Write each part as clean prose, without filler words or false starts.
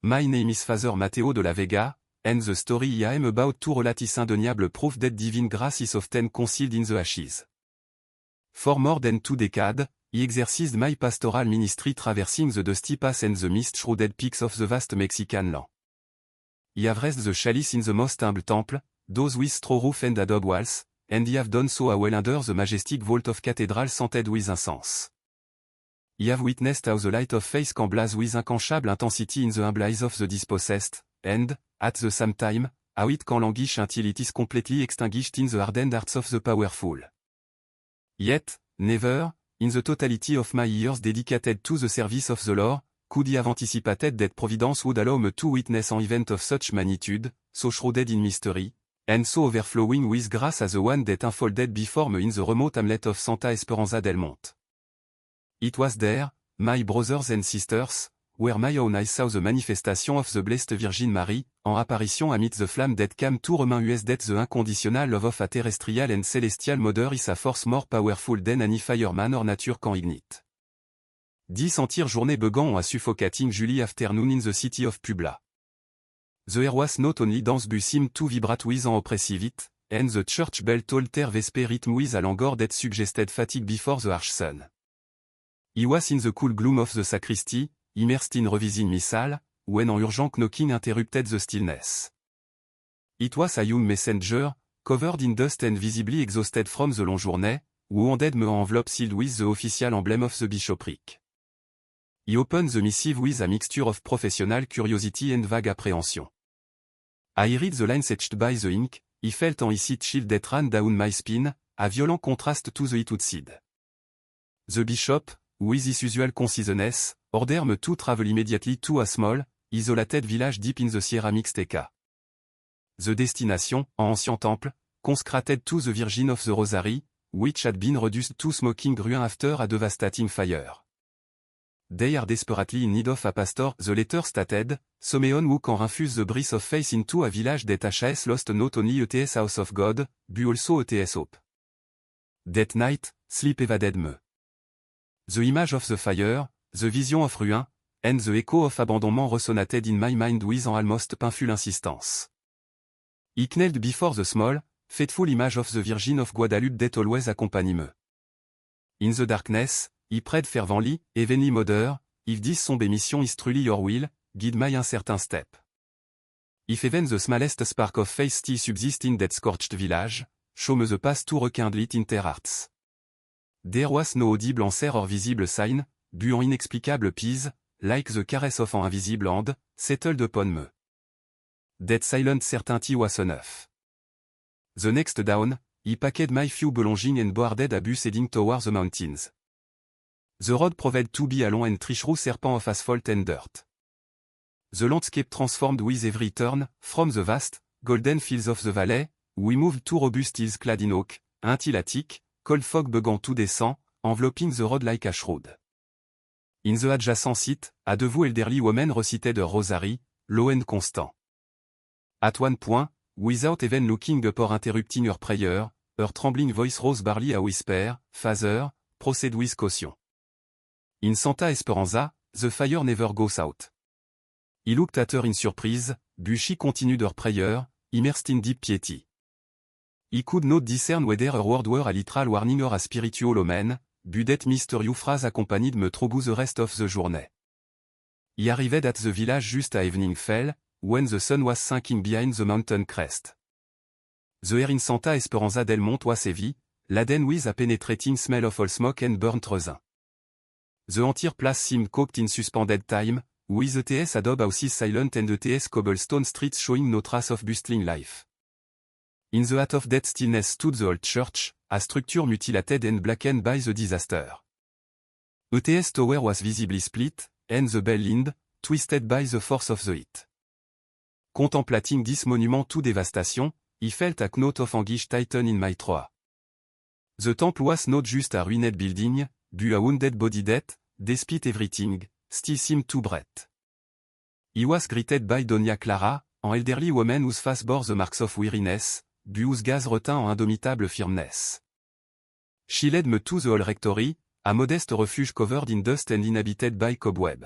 My name is Father Matteo de la Vega, and the story I am about to relate is undeniable proof that divine grace is often concealed in the ashes. For more than 2 decades, he exercised my pastoral ministry traversing the dusty paths and the mist-shrouded peaks of the vast Mexican land. He have raised the chalice in the most humble temple, those with straw roof and adobe walls, and he have done so well under the majestic vault of cathedral scented with incense. He have witnessed how the light of faith can blaze with unquenchable intensity in the humble eyes of the dispossessed, and, at the same time, how it can languish until it is completely extinguished in the hardened hearts of the powerful. Yet, never, in the totality of my years dedicated to the service of the Lord, could he have anticipated that Providence would allow me to witness an event of such magnitude, so shrouded in mystery, and so overflowing with grace as the one that unfolded before me in the remote hamlet of Santa Esperanza del Monte. It was there, my brothers and sisters, where my own eyes saw the manifestation of the Blessed Virgin Mary, en apparition amid the flame that came to remind us that the unconditional love of a terrestrial and celestial mother is a force more powerful than any fireman or nature can ignite. 10 entières journées began a suffocating July afternoon in the city of Puebla. The air was not only dense but seemed to vibrate with an oppressive heat, and the church bell tolled their vesper rhythm with a languor that suggested fatigue before the harsh sun. He was in the cool gloom of the sacristy, immersed in revising missal, when an urgent knocking interrupted the stillness. It was a young messenger, covered in dust and visibly exhausted from the long journey, who handed me an envelope sealed with the official emblem of the bishopric. He opened the missive with a mixture of professional curiosity and vague apprehension. I read the lines etched by the ink, he felt an icy chill that ran down my spine, a violent contrast to the heat outside. The bishop, with his usual conciseness, ordered me to travel immediately to a small, isolated village deep in the Sierra Mixteca. The destination, an ancient temple, consecrated to the Virgin of the Rosary, which had been reduced to smoking ruin after a devastating fire. They are desperately in need of a pastor, the letter stated, someone who can infuse the breath of faith into a village that has lost not only ETS house of God, but also ETS hope. That night, sleep evaded me. The image of the fire, the vision of ruin, and the echo of abandonment resonated in my mind with an almost painful insistence. He knelt before the small, faithful image of the Virgin of Guadalupe that always accompanied me. In the darkness, he prayed fervently, Heavenly Mother, if this sombre mission is truly your will, guide my uncertain step. If even the smallest spark of faith still subsists in that scorched village, show me the path to rekindle it in their hearts. There was no audible answer or visible sign, but an inexplicable peace, like the caress of an invisible hand, settled upon me. That silent certainty was enough. The next dawn, he packed my few belongings and boarded a bus heading towards the mountains. The road proved to be a long and treacherous serpent of asphalt and dirt. The landscape transformed with every turn, from the vast, golden fields of the valley, we moved to robust hills clad in oak, until a thick, cold fog began to descend, enveloping the road like a shroud. In the adjacent seat, a deux elderly women recited a rosary, low and constant. At one point, without even looking up or interrupting her prayer, her trembling voice rose barely a whisper, Father, proceed with caution. In Santa Esperanza, the fire never goes out. He looked at her in surprise, but she continued her prayer, immersed in deep piety. He could not discern whether her word were a literal warning or a spiritual omen, but that mysterious phrase accompanied me through the rest of the journey. He arrived at the village just as evening fell, when the sun was sinking behind the mountain crest. The air in Santa Esperanza del Monte was heavy, laden with a penetrating smell of oil smoke and burnt resin. The entire place seemed caught in suspended time, with ETS adobe houses silent and ETS cobblestone streets showing no trace of bustling life. In the heart of that stillness stood the old church, a structure mutilated and blackened by the disaster. ETS tower was visibly split, and the bell leaned, twisted by the force of the heat. Contemplating this monument to devastation, he felt a knot of anguish tighten in my throat. The temple was not just a ruined building, but a wounded body that, despite everything, still seemed to breathe. He was greeted by Doña Clara, an elderly woman whose face bore the marks of weariness, but whose gaze retint en indomitable firmness. She led me to the old rectory, a modest refuge covered in dust and inhabited by cobweb.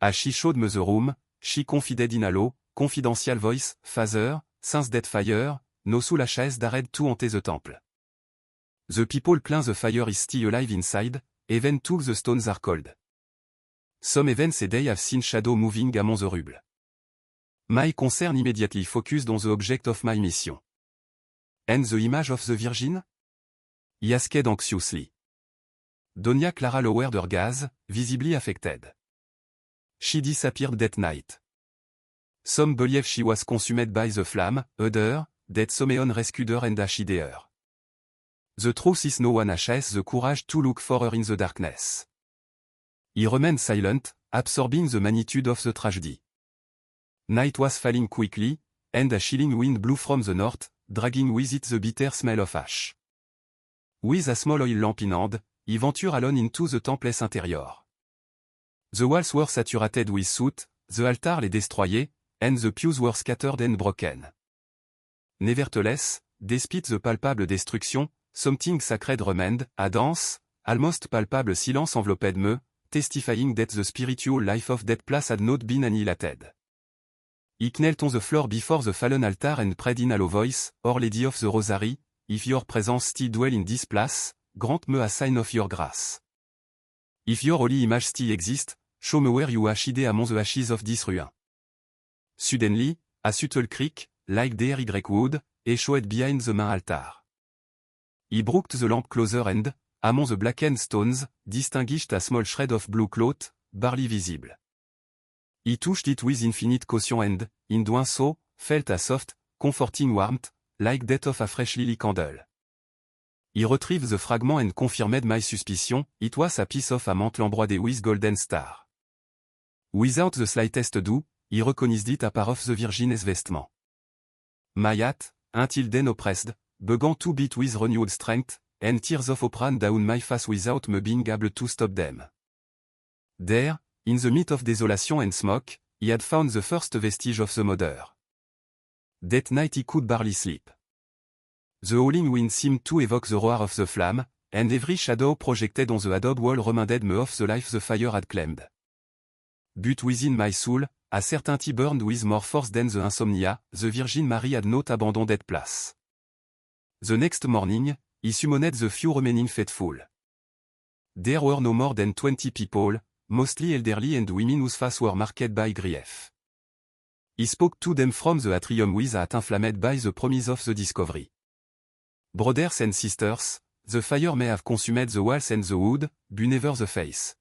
As she showed me the room, she confided in Halo, confidential voice, Father, since dead fire, no soul has dared to enter the temple. The people claim the fire is still alive inside, even though the stones are cold. Some events a day have seen shadow moving among the rubble. My concern immediately focused on the object of my mission. And the image of the Virgin? He asked anxiously. Donia Clara lowered her gaze, visibly affected. She disappeared that night. Some believe she was consumed by the flame, other, that Someon rescued her and hid her. The truth is no one has the courage to look for her in the darkness. He remained silent, absorbing the magnitude of the tragedy. Night was falling quickly, and a chilling wind blew from the north, dragging with it the bitter smell of ash. With a small oil lamp in hand, he ventured alone into the temple's interior. The walls were saturated with soot, the altar lay destroyed, and the pews were scattered and broken. Nevertheless, despite the palpable destruction, something sacred remained, a dense, almost palpable silence enveloped me, testifying that the spiritual life of that place had not been annihilated. He knelt on the floor before the fallen altar and prayed in a low voice, Our Lady of the Rosary, if your presence still dwell in this place, grant me a sign of your grace. If your holy image still exists, show me where you are hidden among the ashes of this ruin. Suddenly, a subtle creak, like the ry wood, echoed behind the main altar. He brought the lamp closer and, among the blackened stones, distinguished a small shred of blue cloth, barely visible. He touched it with infinite caution and, in doing so, felt a soft, comforting warmth, like that of a freshly lit candle. He retrieved the fragment and confirmed my suspicion, it was a piece of a mantle embroidered with golden star. Without the slightest doubt, he recognized it a part of the Virgin's vestment. My heart, until then oppressed, began to beat with renewed strength, and tears of hope ran down my face without me being able to stop them. There, in the midst of desolation and smoke, he had found the first vestige of the mother. That night he could barely sleep. The howling wind seemed to evoke the roar of the flame, and every shadow projected on the adobe wall reminded me of the life the fire had claimed. But within my soul, a certainty burned with more force than the insomnia, the Virgin Mary had not abandoned that place. The next morning, he summoned the few remaining faithful. There were no more than 20 people, mostly elderly and women whose faces were marked by grief. He spoke to them from the atrium with a heart inflamed by the promise of the discovery. Brothers and sisters, the fire may have consumed the walls and the wood, but never the face.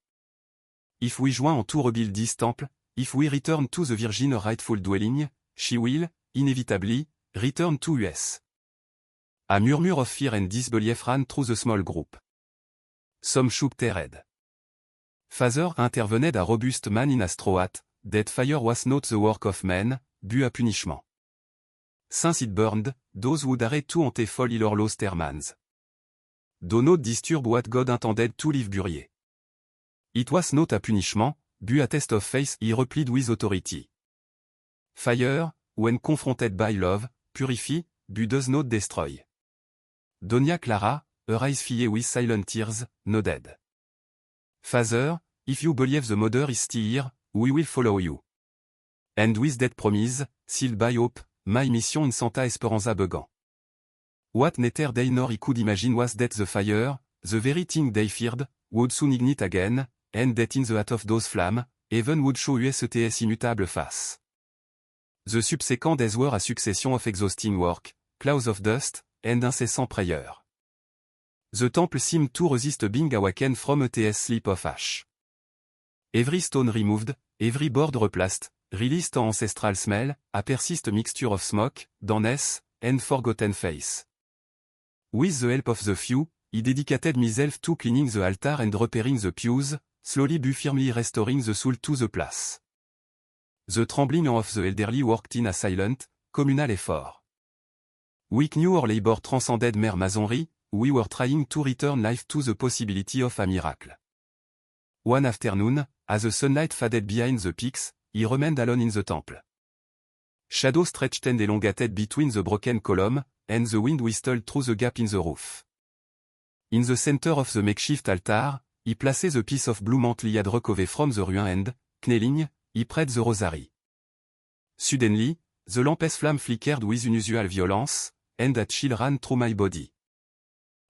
If we join to rebuild this temple, if we return to the Virgin rightful dwelling, she will, inevitably, return to us. A murmur of fear and disbelief ran through the small group. Some shook their head. Father intervened a robust man in a straw hat, that fire was not the work of men, but a punishment. Since it burned, those who dared to enter fall or lost their mans. Do not disturb what God intended to leave buried. It was not a punishment, but a test of faith, he replied with authority. Fire, when confronted by love, purify, but does not destroy. Donia Clara, her eyes filled with silent tears, nodded. Father, if you believe the mother is still here, we will follow you. And with that promise, sealed by hope, my mission in Santa Esperanza began. What neither they nor he could imagine was that the fire, the very thing they feared, would soon ignite again, and that in the heart of those flames, heaven would show USTS immutable face. The subsequent days were a succession of exhausting work, clouds of dust, and incessant prayer. The temple seemed to resist being awakened from a TS sleep of ash. Every stone removed, every board replaced, released an ancestral smell, a persistent mixture of smoke, dampness, and forgotten face. With the help of the few, he dedicated himself to cleaning the altar and repairing the pews, slowly but firmly restoring the soul to the place. The trembling of the elderly worked in a silent, communal effort. We knew our labor transcended mere masonry, we were trying to return life to the possibility of a miracle. One afternoon, as the sunlight faded behind the peaks, he remained alone in the temple. Shadow stretched and elongated between the broken column, and the wind whistled through the gap in the roof. In the center of the makeshift altar, he placed the piece of blue mantle he had recovered from the ruin and, kneeling, he prayed the rosary. Suddenly, the lamp's flame flickered with unusual violence, and a chill ran through my body.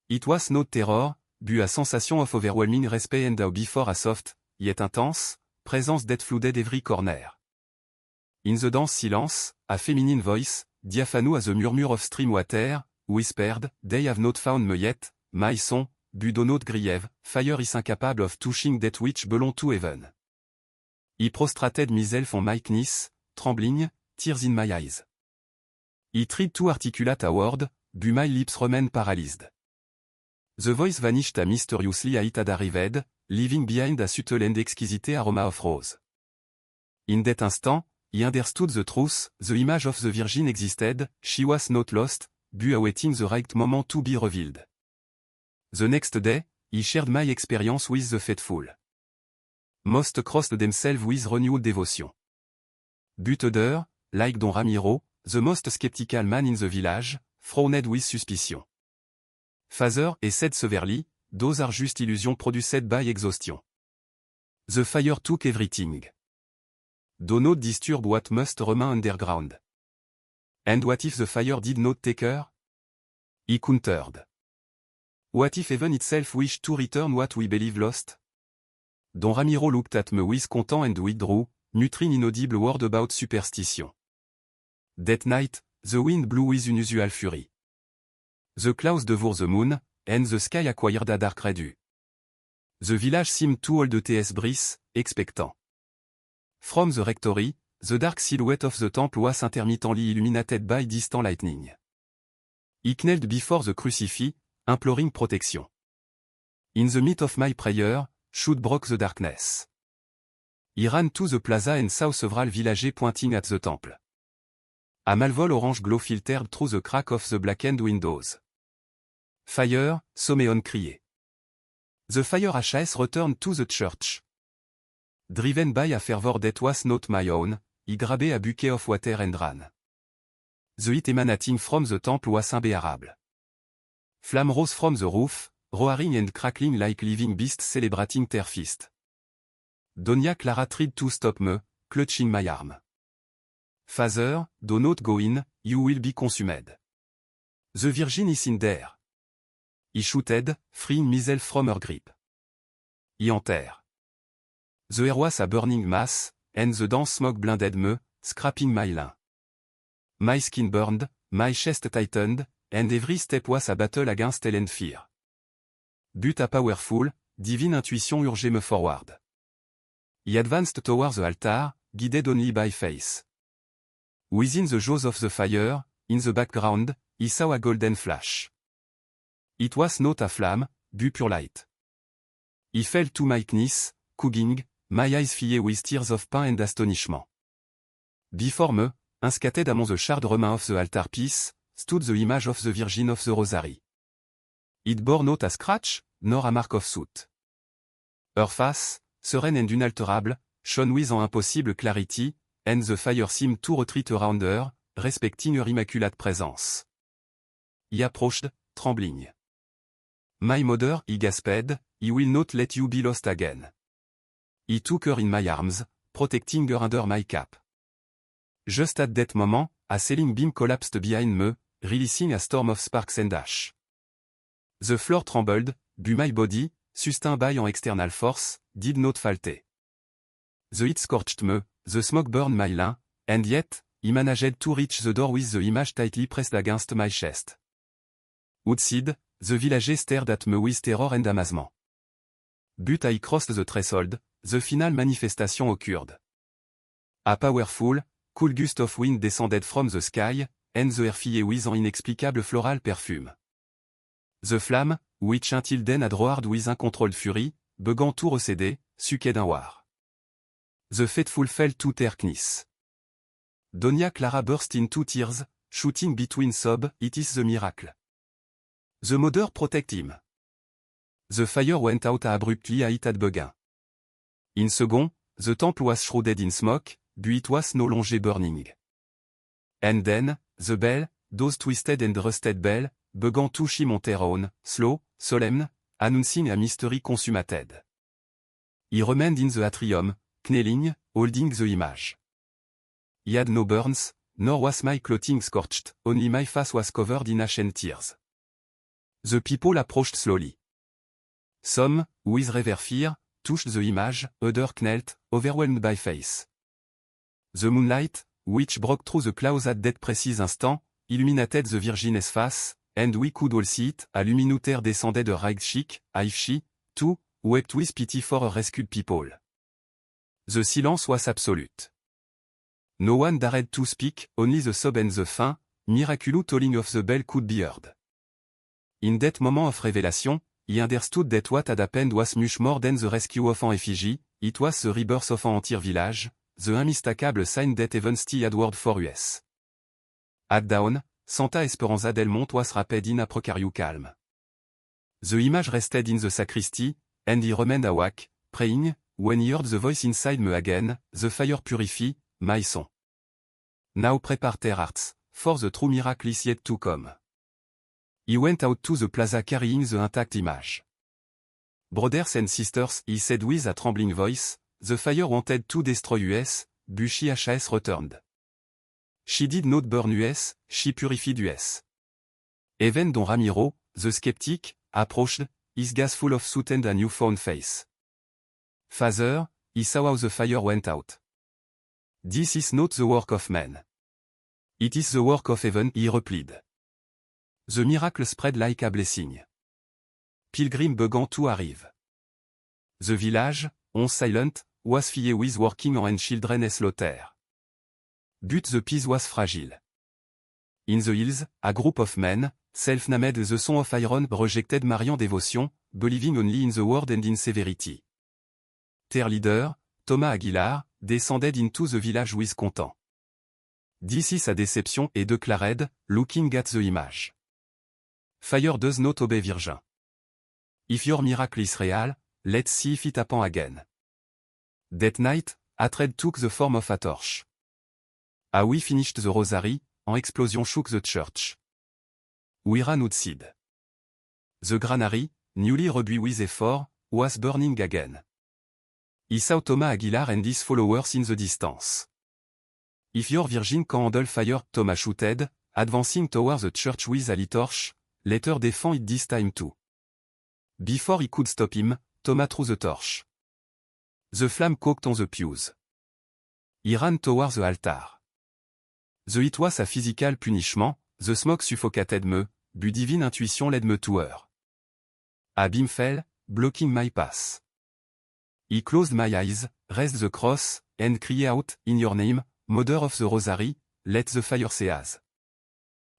It was not terror, but a sensation of overwhelming respect and awe before a soft, yet intense, presence that flooded every corner. In the dense silence, a feminine voice, diaphane as a murmur of stream water, whispered, "They have not found me yet, my son, but do not grieve, fire is incapable of touching that which belong to heaven." He prostrated myself on my knees, trembling, tears in my eyes. He tried to articulate a word, but my lips remained paralyzed. The voice vanished as mysteriously as it had arrived, leaving behind a subtle and exquisite aroma of rose. In that instant, he understood the truth, the image of the Virgin existed, she was not lost, but awaiting the right moment to be revealed. The next day, he shared my experience with the faithful. Most crossed themselves with renewed devotion. But other, like Don Ramiro, the most skeptical man in the village, frowned with suspicion. Father, he said severely, those are just illusions produced by exhaustion. The fire took everything. Do not disturb what must remain underground. And what if the fire did not take her? He countered. What if heaven itself wished to return what we believe lost? Don Ramiro looked at me with contempt and withdrew, muttering inaudible word about superstition. That night, the wind blew with unusual fury. The clouds devoured the moon, and the sky acquired a dark red hue. The village seemed to hold the its breath, expectant. From the rectory, the dark silhouette of the temple was intermittently illuminated by distant lightning. He knelt before the crucifix, imploring protection. In the midst of my prayer, should broke the darkness. He ran to the plaza and saw several villagers pointing at the temple. A malvol orange glow filtered through the crack of the blackened windows. Fire, Someon cried. The fire HS returned to the church. Driven by a fervor that was not my own, he grabbed a bucket of water and ran. The heat emanating from the temple was unbearable. Flame rose from the roof, roaring and crackling like living beasts celebrating their feast. Doña Clara tried to stop me, clutching my arm. Father, do not go in, you will be consumed. The Virgin is in there. He shouted, freeing myself from her grip. He entered. The air was a burning mass, and the dense smoke blinded me, scraping my lung. My skin burned, my chest tightened, and every step was a battle against hell and fear. But a powerful, divine intuition urged me forward. He advanced towards the altar, guided only by faith. Within the jaws of the fire, in the background, he saw a golden flash. It was not a flame, but pure light. He fell to my knees, cooking, my eyes filled with tears of pain and astonishment. Before me, inscribed among the shard remains of the altar piece, stood the image of the Virgin of the Rosary. It bore not a scratch, nor a mark of soot. Her face, serene and unalterable, shone with an impossible clarity, and the fire seemed to retreat around her, respecting her immaculate presence. He approached, trembling. My mother, he gasped, he will not let you be lost again. He took her in my arms, protecting her under my cap. Just at that moment, a ceiling beam collapsed behind me, releasing a storm of sparks and ash. The floor trembled, but my body, sustained by an external force, did not falter. The heat scorched me, the smoke burned my lung, and yet, he managed to reach the door with the image tightly pressed against my chest. Outside, the villagers stared at me with terror and amazement. But I crossed the threshold, the final manifestation occurred. A powerful, cool gust of wind descended from the sky, and the air filled with an inexplicable floral perfume. The flame, which until then had roared with uncontrolled fury, began to recede, sucked inward. The faithful fell to their knees. Doña Clara burst into tears, shouting between sobs, "It is the miracle. The mother protect him." The fire went out abruptly as it had begun. In second, the temple was shrouded in smoke, but it was no longer burning. And then, the bell, those twisted and rusted bells, began to chime on their own, slow, solemn, announcing a mystery consummated. He remained in the atrium, kneeling, holding the image. I had no burns, nor was my clothing scorched, only my face was covered in ash and tears. The people approached slowly. Some, with rever fear, touched the image, others knelt, overwhelmed by faith. The moonlight, which broke through the clouds at that precise instant, illuminated the Virgin's face, and we could all see it. A luminouter descended a right cheek, if she, too, wept with pity for her rescued people. The silence was absolute. No one dared to speak, only the sob and the faint, miraculous tolling of the bell could be heard. In that moment of revelation, he understood that what had happened was much more than the rescue of an effigy, it was the rebirth of an entire village, the unmistakable sign that heaven still had word for us. At dawn, Santa Esperanza del Monte was wrapped in a precarious calm. The image rested in the sacristy, and he remained awake, praying, when he heard the voice inside me again, the fire purify, my son. Now prepare their hearts, for the true miracle is yet to come. He went out to the plaza carrying the intact image. Brothers and sisters, he said with a trembling voice, the fire wanted to destroy us, but she has returned. She did not burn us, she purified us. Even Don Ramiro, the skeptic, approached, his gaze full of soot and a newfound faith. Father, he saw how the fire went out. This is not the work of man. It is the work of heaven, he replied. The miracle spread like a blessing. Pilgrim began to arrive. The village, on silent, was filled with working and children slaughtered. But the peace was fragile. In the hills, a group of men, self-named the Son of Iron, rejected Marian devotion, believing only in the word and in severity. Their leader, Thomas Aguilar, descended into the village with content. This is a deception, he declared, looking at the image. Fire does not obey Virgin. If your miracle is real, let's see if it happen again. That night, a thread took the form of a torch. As we finished the rosary, an explosion shook the church. We ran outside. The granary, newly rebuilt with effort, was burning again. He saw Thomas Aguilar and his followers in the distance. If your Virgin can handle fire, Thomas shouted, advancing towards the church with a lit torch, let her defend it this time too. Before he could stop him, Thomas threw the torch. The flame caught on the pews. He ran towards the altar. The heat was a physical punishment, the smoke suffocated me, but divine intuition led me to her. A beam fell, blocking my path. He closed my eyes, raised the cross, and cried out, in your name, Mother of the Rosary, let the fire cease.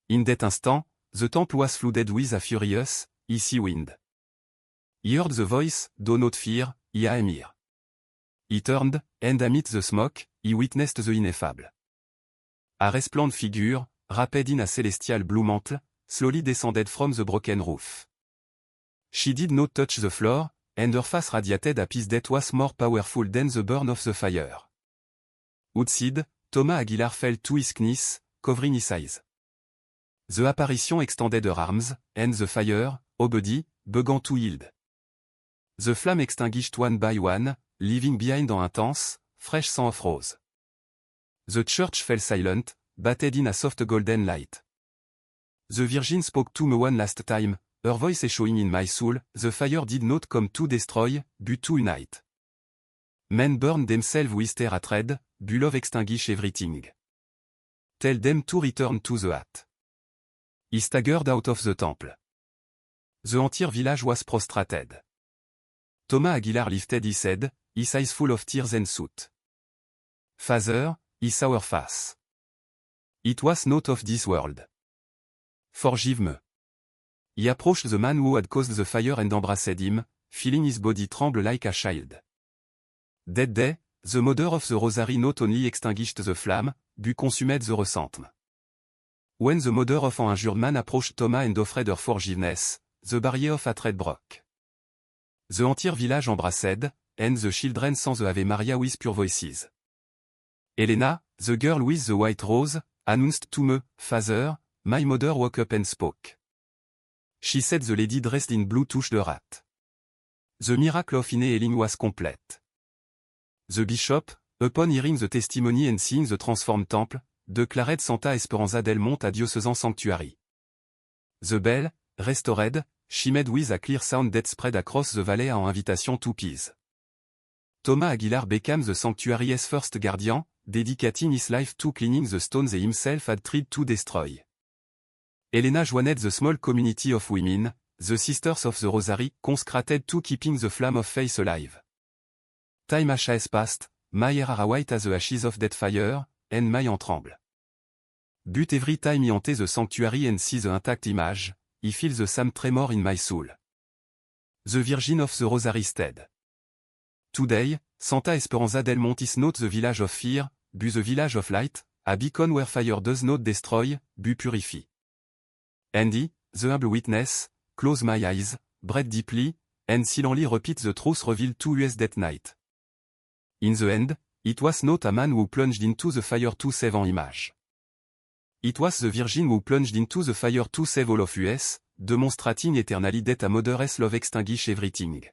In that instant, the temple was flooded with a furious, icy wind. He heard the voice, do not fear, I am here. He turned, and amid the smoke, he witnessed the ineffable. A resplendent figure, wrapped in a celestial blue mantle, slowly descended from the broken roof. She did not touch the floor, and her face radiated a peace that was more powerful than the burn of the fire. Outside, Thomas Aguilar fell to his knees, covering his eyes. The apparition extended her arms, and the fire, obody, began to yield. The flame extinguished one by one, leaving behind an intense, fresh scent of rose. The church fell silent, bathed in a soft golden light. The Virgin spoke to me one last time, her voice echoing in my soul, the fire did not come to destroy, but to unite. Men burn themselves with their hatred, but love extinguish everything. Tell them to return to the hat. He staggered out of the temple. The entire village was prostrated. Thomas Aguilar lifted his head, his eyes full of tears and soot. Father, he saw her face. It was not of this world. Forgive me. He approached the man who had caused the fire and embraced him, feeling his body tremble like a child. That day, the Mother of the Rosary not only extinguished the flame, but consumed the resentment. When the mother of an injured man approached Thomas and offered her forgiveness, the barrier of hatred broke. The entire village embraced, and the children sang the Ave Maria with pure voices. Helena, the girl with the white rose, announced to me, Father, my mother woke up and spoke. She said the lady dressed in blue touched the rat. The miracle of healing was complete. The bishop, Upon hearing the testimony and seeing the transformed temple, declared Santa Esperanza del Monte a Diocesan Sanctuary. The bell, restored, chimed with a clear sound that spread across the valley en invitation to peace. Thomas Aguilar became the sanctuary's first guardian, dedicating his life to cleaning the stones he himself had tried to destroy. Helena joined the small community of women, the Sisters of the Rosary, consecrated to keeping the flame of faith alive. Time has passed, my hair are white as the ashes of dead fire, and my en tremble. But every time he enters the sanctuary and sees the intact image, he feels the same tremor in my soul. The Virgin of the Rosary stead. Today, Santa Esperanza del Monte is not the village of fear, but the village of light, a beacon where fire does not destroy, but purify. And he, the humble witness, close my eyes, breathe deeply, and silently repeat the truth revealed to us that night. In the end, it was not a man who plunged into the fire to save an image. It was the Virgin who plunged into the fire to save all of us, demonstrating eternally that a mother's love extinguish everything.